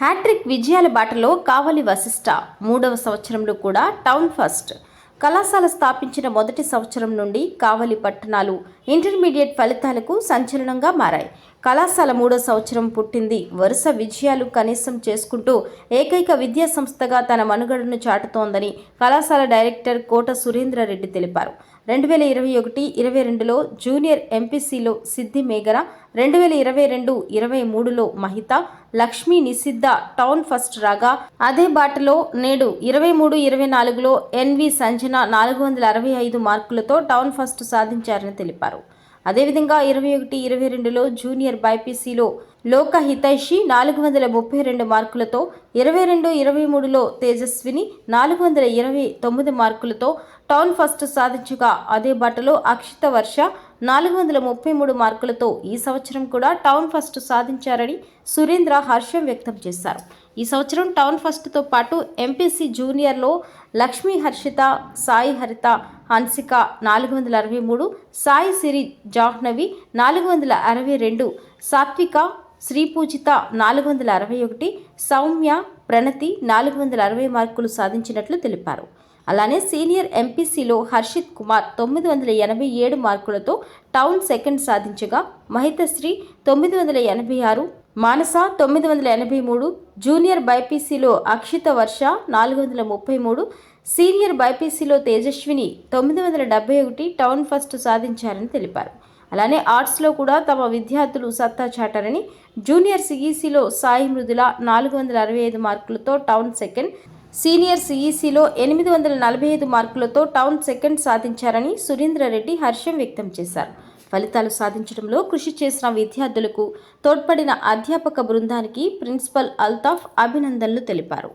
Hat trick విజయాల బాటలో కావలి వశిష్ఠ 3వ సంవత్సరంలో కూడా టౌన్ ఫస్ట్. కళాశాల స్థాపించిన మొదటి సంవత్సరం నుండి కావలి పట్టణాలు ఇంటర్మీడియట్ ఫలితాలకు సంచలనంగా మారాయి. కళాశాల 3వ సంవత్సరం పుట్టింది వరుస విజయాలు కనీసం చేసుకుంటూ ఏకైక విద్యా సంస్థగా తన మనుగడను చాటుతోందని కళాశాల డైరెక్టర్ కోట సురేంద్రారెడ్డి తెలిపారు. 2021-22లో జూనియర్ ఎంపీసీలో సిద్ధి మేఘన, 2022-23లో మహిత, లక్ష్మీ నిషిద్ధ టౌన్ ఫస్ట్ రాగా, అదే బాటలో నేడు 23-24లో ఎన్వి సంజన 465 మార్కులతో టౌన్ ఫస్ట్ సాధించారని తెలిపారు. అదేవిధంగా 21-22లో జూనియర్ బైపీసీలో లోకహితైషి 432 మార్కులతో, 22-23లో తేజస్విని 429 మార్కులతో టౌన్ ఫస్ట్ సాధించగా, అదే బాటలో అక్షిత వర్ష 433 మార్కులతో ఈ సంవత్సరం కూడా టౌన్ ఫస్ట్ సాధించారని సురేంద్ర హర్షం వ్యక్తం చేశారు. ఈ సంవత్సరం టౌన్ ఫస్ట్తో పాటు ఎంపీసీ జూనియర్లో లక్ష్మీ హర్షిత, సాయి హరిత, హన్సిక 463, సాయి సిరి జాహ్నవి 462, సాత్విక, శ్రీపూజిత 461, సౌమ్య, ప్రణతి 460 మార్కులు సాధించినట్లు తెలిపారు. అలానే సీనియర్ ఎంపీసీలో హర్షిత్ కుమార్ 987 మార్కులతో టౌన్ సెకండ్ సాధించగా, మహితశ్రీ 986, మానస 983, జూనియర్ బైపీసీలో అక్షిత వర్ష 433, సీనియర్ బైపీసీలో తేజస్విని 971 టౌన్ ఫస్ట్ సాధించారని తెలిపారు. అలానే ఆర్ట్స్లో కూడా తమ విద్యార్థులు సత్తా చాటారని, జూనియర్ సిఈసీలో సాయి మృదుల 465 మార్కులతో టౌన్ సెకండ్, సీనియర్ సిఈసీలో 845 మార్కులతో టౌన్ సెకండ్ సాధించారని సురేంద్రారెడ్డి హర్షం వ్యక్తం చేశారు. ఫలితాలు సాధించడంలో కృషి చేసిన విద్యార్థులకు, తోడ్పడిన అధ్యాపక బృందానికి ప్రిన్సిపల్ అల్తాఫ్ అభినందనలు తెలిపారు.